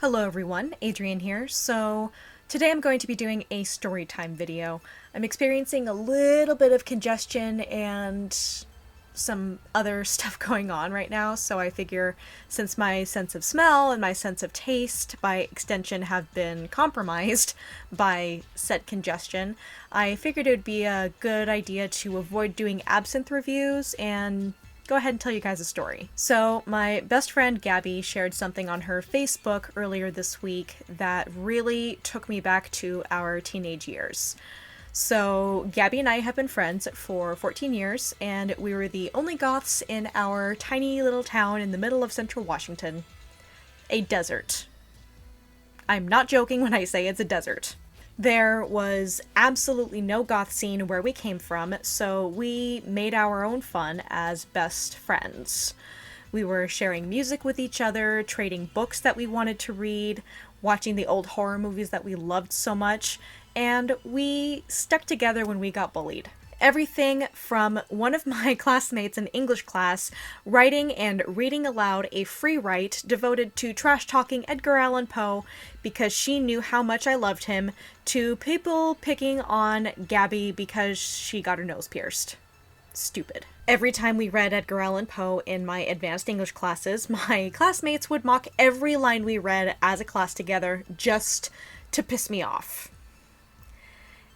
Hello everyone, Adrienne here. So today I'm going to be doing a story time video. I'm experiencing a little bit of congestion and some other stuff going on right now, so I figure since my sense of smell and my sense of taste by extension have been compromised by said congestion, I figured it would be a good idea to avoid doing absinthe reviews and go ahead and tell you guys a story. So my best friend Gabby shared something on her Facebook earlier this week that really took me back to our teenage years. So Gabby and I have been friends for 14 years, and we were the only goths in our tiny little town in the middle of central Washington. A desert. I'm not joking when I say it's a desert. There was absolutely no goth scene where we came from, so we made our own fun as best friends. We were sharing music with each other, trading books that we wanted to read, watching the old horror movies that we loved so much, and we stuck together when we got bullied. Everything from one of my classmates in English class writing and reading aloud a free write devoted to trash-talking Edgar Allan Poe because she knew how much I loved him, to people picking on Gabby because she got her nose pierced. Stupid. Every time we read Edgar Allan Poe in my advanced English classes, my classmates would mock every line we read as a class together just to piss me off.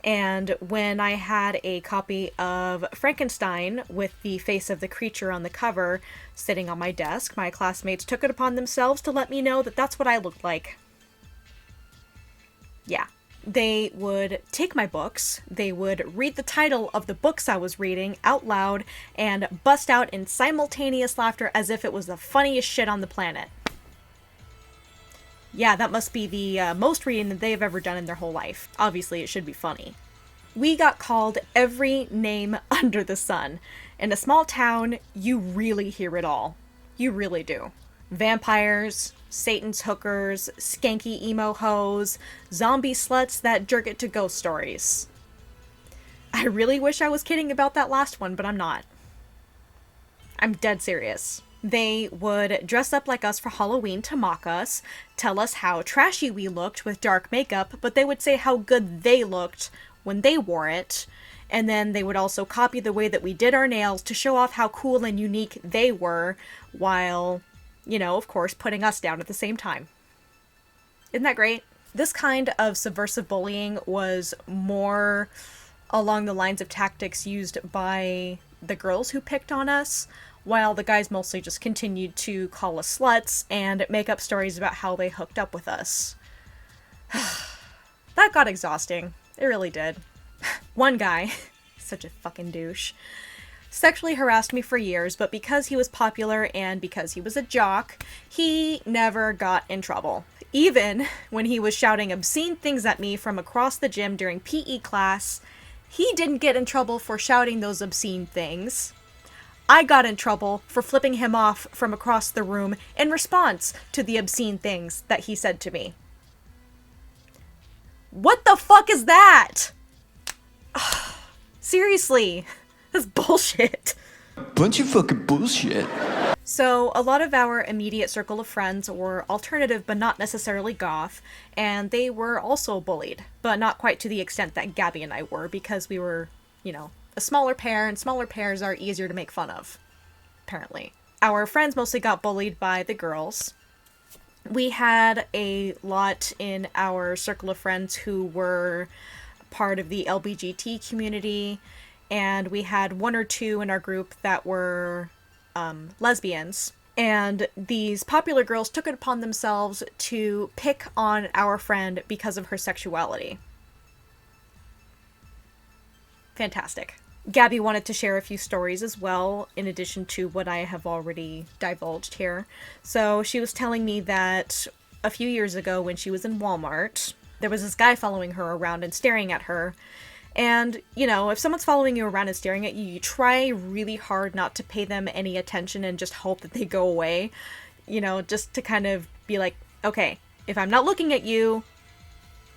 And when I had a copy of Frankenstein with the face of the creature on the cover sitting on my desk, my classmates took it upon themselves to let me know that that's what I looked like. Yeah. They would take my books, they would read the title of the books I was reading out loud, and bust out in simultaneous laughter as if it was the funniest shit on the planet. Yeah, that must be the most reading that they've ever done in their whole life. Obviously, it should be funny. We got called every name under the sun. In a small town, you really hear it all. You really do. Vampires, Satan's hookers, skanky emo hoes, zombie sluts that jerk it to ghost stories. I really wish I was kidding about that last one, but I'm not. I'm dead serious. They would dress up like us for Halloween to mock us, tell us how trashy we looked with dark makeup, but they would say how good they looked when they wore it, and then they would also copy the way that we did our nails to show off how cool and unique they were, while, you know, of course, putting us down at the same time. Isn't that great? This kind of subversive bullying was more along the lines of tactics used by the girls who picked on us, while the guys mostly just continued to call us sluts and make up stories about how they hooked up with us. That got exhausting. It really did. One guy, such a fucking douche, sexually harassed me for years, but because he was popular and because he was a jock, he never got in trouble. Even when he was shouting obscene things at me from across the gym during PE class, he didn't get in trouble for shouting those obscene things. I got in trouble for flipping him off from across the room in response to the obscene things that he said to me. What the fuck is that? Seriously, that's bullshit. Bunch of fucking bullshit. So, a lot of our immediate circle of friends were alternative but not necessarily goth, and they were also bullied, but not quite to the extent that Gabby and I were, because we were, you know, a smaller pair, and smaller pairs are easier to make fun of, apparently. Our friends mostly got bullied by the girls. We had a lot in our circle of friends who were part of the LGBT community, and we had one or two in our group that were lesbians. And these popular girls took it upon themselves to pick on our friend because of her sexuality. Fantastic. Gabby wanted to share a few stories as well, in addition to what I have already divulged here. So she was telling me that a few years ago when she was in Walmart, there was this guy following her around and staring at her. And, you know, if someone's following you around and staring at you, you try really hard not to pay them any attention and just hope that they go away. You know, just to kind of be like, okay, if I'm not looking at you,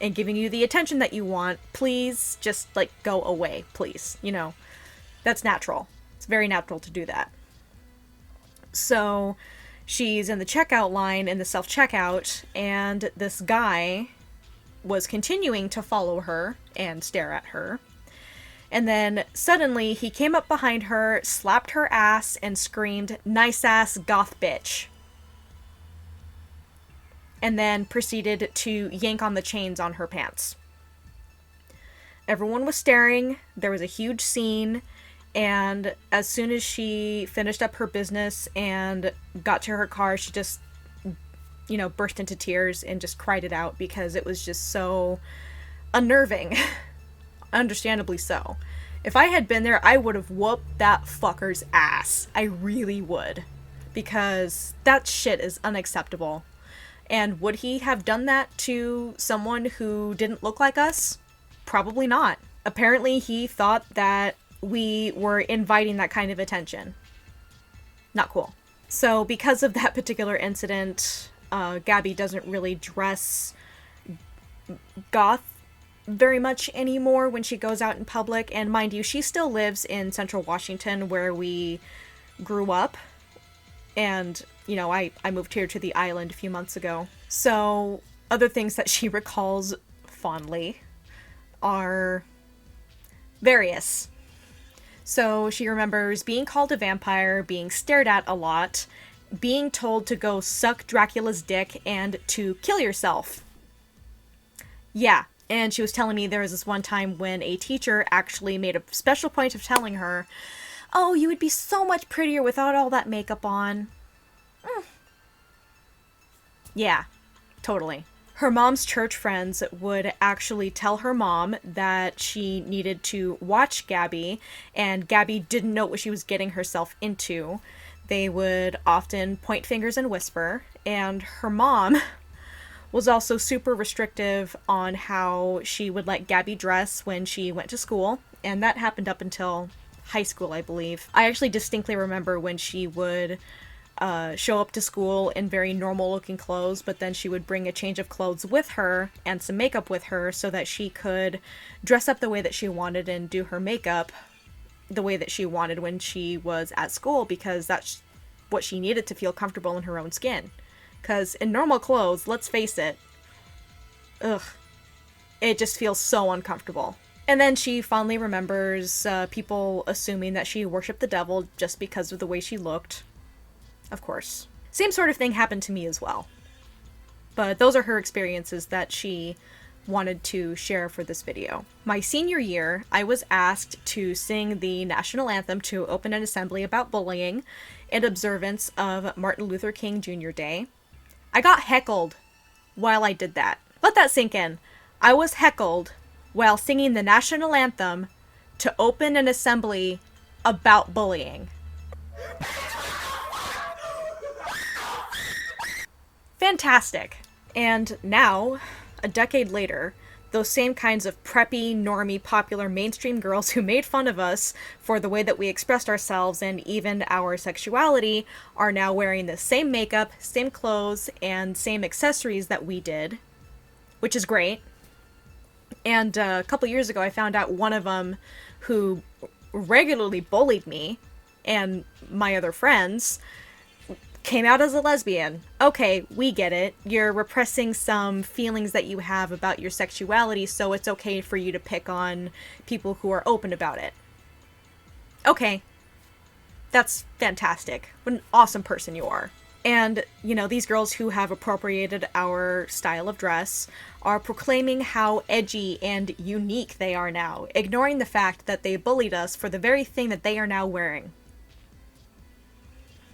and giving you the attention that you want, please just, like, go away, please. You know, that's natural. It's very natural to do that. So she's in the checkout line in the self-checkout, and this guy was continuing to follow her and stare at her. And then suddenly he came up behind her, slapped her ass, and screamed, "Nice ass goth bitch." And then proceeded to yank on the chains on her pants. Everyone was staring. There was a huge scene. And as soon as she finished up her business and got to her car, she just, you know, burst into tears and just cried it out because it was just so unnerving. Understandably so. If I had been there, I would have whooped that fucker's ass. I really would. Because that shit is unacceptable. And would he have done that to someone who didn't look like us? Probably not. Apparently he thought that we were inviting that kind of attention. Not cool. So because of that particular incident, Gabby doesn't really dress goth very much anymore when she goes out in public. And mind you, she still lives in Central Washington where we grew up. And, you know, I moved here to the island a few months ago. So other things that she recalls fondly are various. So she remembers being called a vampire, being stared at a lot, being told to go suck Dracula's dick and to kill yourself. Yeah, and she was telling me there was this one time when a teacher actually made a special point of telling her, "Oh, you would be so much prettier without all that makeup on." Yeah, totally. Her mom's church friends would actually tell her mom that she needed to watch Gabby, and Gabby didn't know what she was getting herself into. They would often point fingers and whisper, and her mom was also super restrictive on how she would let Gabby dress when she went to school, and that happened up until high school, I believe. I actually distinctly remember when she would show up to school in very normal looking clothes, but then she would bring a change of clothes with her and some makeup with her so that she could dress up the way that she wanted and do her makeup the way that she wanted when she was at school, because that's what she needed to feel comfortable in her own skin. Because in normal clothes, let's face it, it just feels so uncomfortable. And then she fondly remembers people assuming that she worshipped the devil just because of the way she looked. Of course. Same sort of thing happened to me as well. But those are her experiences that she wanted to share for this video. My senior year, I was asked to sing the national anthem to open an assembly about bullying in observance of Martin Luther King Jr. Day. I got heckled while I did that. Let that sink in. I was heckled while singing the national anthem to open an assembly about bullying. Fantastic. And now, a decade later, those same kinds of preppy, normie, popular mainstream girls who made fun of us for the way that we expressed ourselves and even our sexuality are now wearing the same makeup, same clothes, and same accessories that we did, which is great. And a couple years ago, I found out one of them who regularly bullied me and my other friends came out as a lesbian. Okay, we get it. You're repressing some feelings that you have about your sexuality, so it's okay for you to pick on people who are open about it. Okay. That's fantastic. What an awesome person you are. And, you know, these girls who have appropriated our style of dress are proclaiming how edgy and unique they are now, ignoring the fact that they bullied us for the very thing that they are now wearing.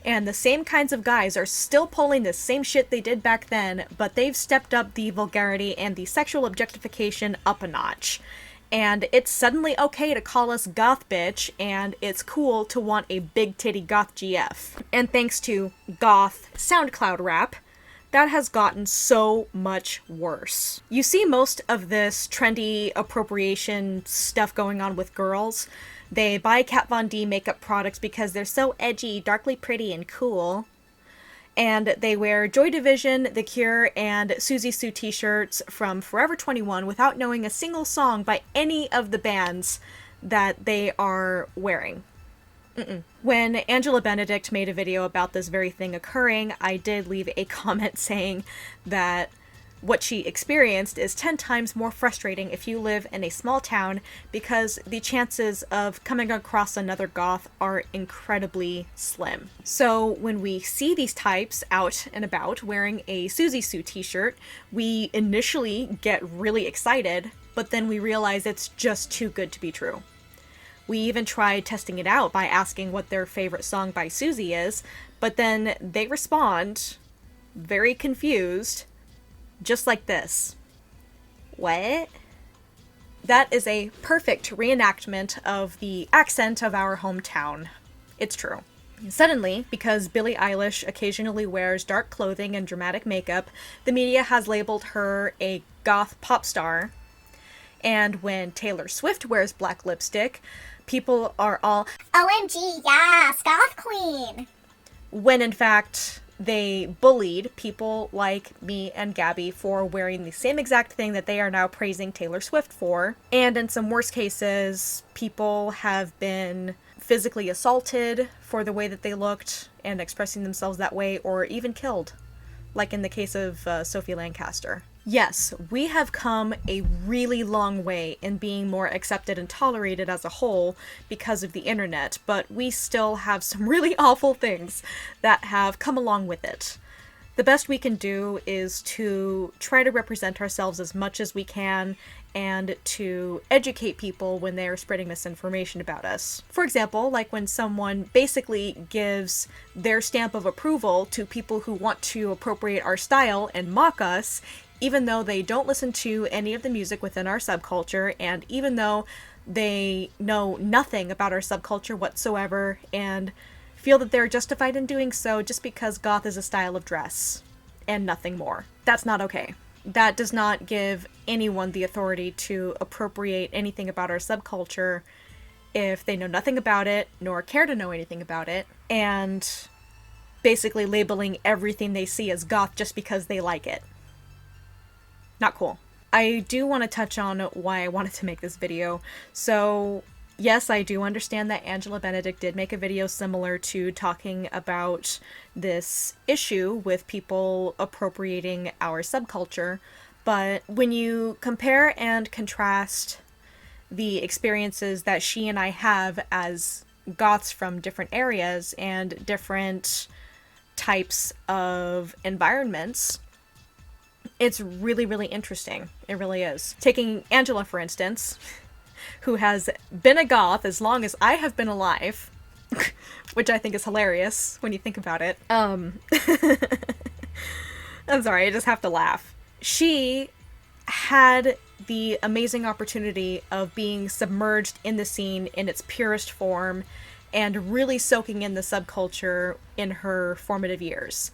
And the same kinds of guys are still pulling the same shit they did back then, but they've stepped up the vulgarity and the sexual objectification up a notch. And it's suddenly okay to call us goth bitch, and it's cool to want a big titty goth GF. And thanks to goth SoundCloud rap, that has gotten so much worse. You see most of this trendy appropriation stuff going on with girls. They buy Kat Von D makeup products because they're so edgy, darkly pretty, and cool. And they wear Joy Division, The Cure, and Suzy Sue t-shirts from Forever 21 without knowing a single song by any of the bands that they are wearing. When Angela Benedict made a video about this very thing occurring, I did leave a comment saying that what she experienced is 10 times more frustrating if you live in a small town, because the chances of coming across another goth are incredibly slim. So when we see these types out and about wearing a Suzy Sue t-shirt, we initially get really excited, but then we realize it's just too good to be true. We even tried testing it out by asking what their favorite song by Suzy is, but then they respond, very confused, just like this. What? That is a perfect reenactment of the accent of our hometown. It's true. Suddenly, because Billie Eilish occasionally wears dark clothing and dramatic makeup, the media has labeled her a goth pop star. And when Taylor Swift wears black lipstick, people are all, OMG, yes, goth queen! when in fact they bullied people like me and Gabby for wearing the same exact thing that they are now praising Taylor Swift for. And in some worst cases, people have been physically assaulted for the way that they looked and expressing themselves that way, or even killed, like in the case of Sophie Lancaster. Yes, we have come a really long way in being more accepted and tolerated as a whole because of the internet, but we still have some really awful things that have come along with it. The best we can do is to try to represent ourselves as much as we can and to educate people when they are spreading misinformation about us. For example, like when someone basically gives their stamp of approval to people who want to appropriate our style and mock us, even though they don't listen to any of the music within our subculture, and even though they know nothing about our subculture whatsoever, and feel that they're justified in doing so just because goth is a style of dress, and nothing more. That's not okay. That does not give anyone the authority to appropriate anything about our subculture if they know nothing about it, nor care to know anything about it, and basically labeling everything they see as goth just because they like it. Not cool. I do want to touch on why I wanted to make this video. So, yes, I do understand that Angela Benedict did make a video similar to talking about this issue with people appropriating our subculture, but when you compare and contrast the experiences that she and I have as goths from different areas and different types of environments, it's really, really interesting. It really is. Taking Angela, for instance, who has been a goth as long as I have been alive, which I think is hilarious when you think about it. I'm sorry, I just have to laugh. She had the amazing opportunity of being submerged in the scene in its purest form and really soaking in the subculture in her formative years.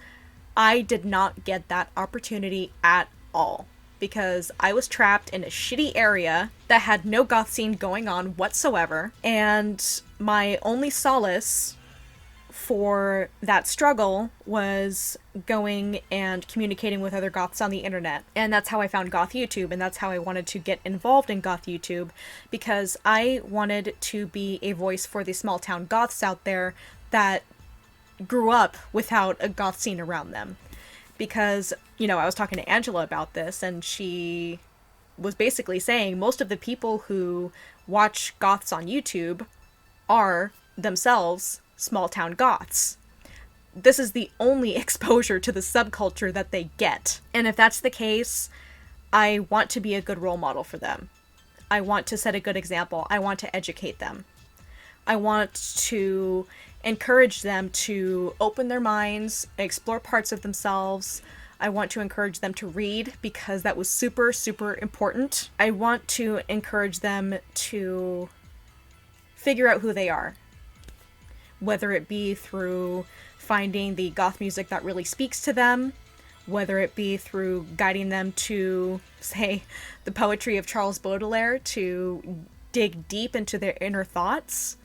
I did not get that opportunity at all because I was trapped in a shitty area that had no goth scene going on whatsoever, and my only solace for that struggle was going and communicating with other goths on the internet. And that's how I found Goth YouTube, and that's how I wanted to get involved in Goth YouTube, because I wanted to be a voice for the small town goths out there that grew up without a goth scene around them. Because, you know, I was talking to Angela about this, and she was basically saying most of the people who watch goths on YouTube are themselves small town goths. This is the only exposure to the subculture that they get. And if that's the case, I want to be a good role model for them. I want to set a good example. I want to educate them. I want to encourage them to open their minds, explore parts of themselves. I want to encourage them to read because that was super, super important. I want to encourage them to figure out who they are, whether it be through finding the goth music that really speaks to them, whether it be through guiding them to, say, the poetry of Charles Baudelaire to dig deep into their inner thoughts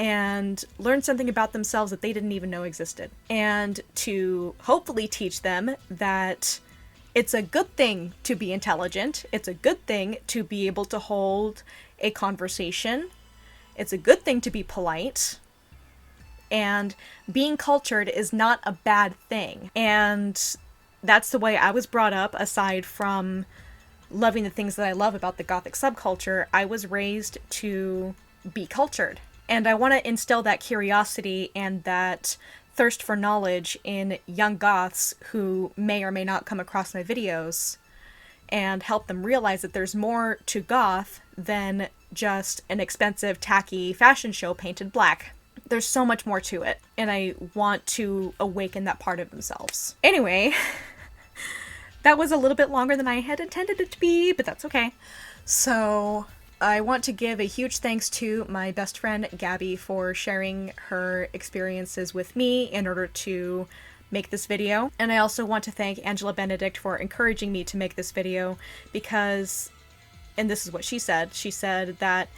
and learn something about themselves that they didn't even know existed. And to hopefully teach them that it's a good thing to be intelligent, it's a good thing to be able to hold a conversation, it's a good thing to be polite, and being cultured is not a bad thing. And that's the way I was brought up. Aside from loving the things that I love about the Gothic subculture, I was raised to be cultured. And I want to instill that curiosity and that thirst for knowledge in young Goths who may or may not come across my videos, and help them realize that there's more to Goth than just an expensive, tacky fashion show painted black. There's so much more to it, and I want to awaken that part of themselves. Anyway, that was a little bit longer than I had intended it to be, but that's okay. So I want to give a huge thanks to my best friend Gabby for sharing her experiences with me in order to make this video. And I also want to thank Angela Benedict for encouraging me to make this video because, and this is what she said that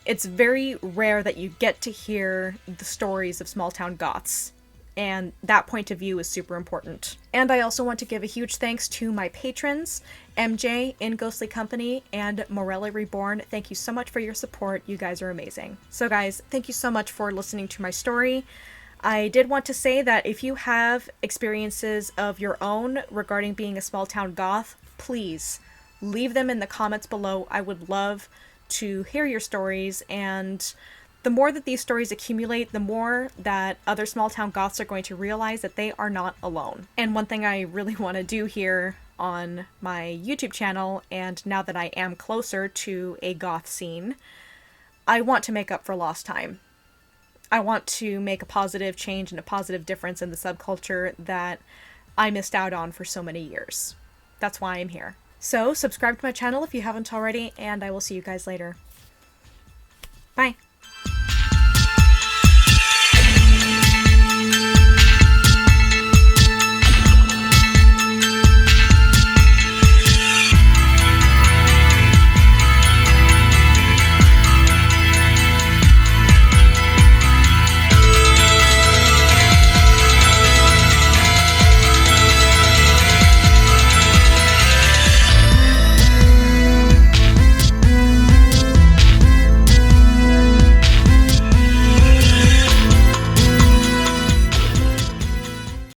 it's very rare that you get to hear the stories of small town Goths, and that point of view is super important. And I also want to give a huge thanks to my patrons, MJ, In Ghostly Company, and Morelli Reborn. Thank you so much for your support. You guys are amazing. So guys, thank you so much for listening to my story. I did want to say that if you have experiences of your own regarding being a small town Goth, please leave them in the comments below. I would love to hear your stories, and the more that these stories accumulate, the more that other small town Goths are going to realize that they are not alone. And one thing I really want to do here on my YouTube channel, and now that I am closer to a Goth scene, I want to make up for lost time. I want to make a positive change and a positive difference in the subculture that I missed out on for so many years. That's why I'm here. So subscribe to my channel if you haven't already, and I will see you guys later. Bye!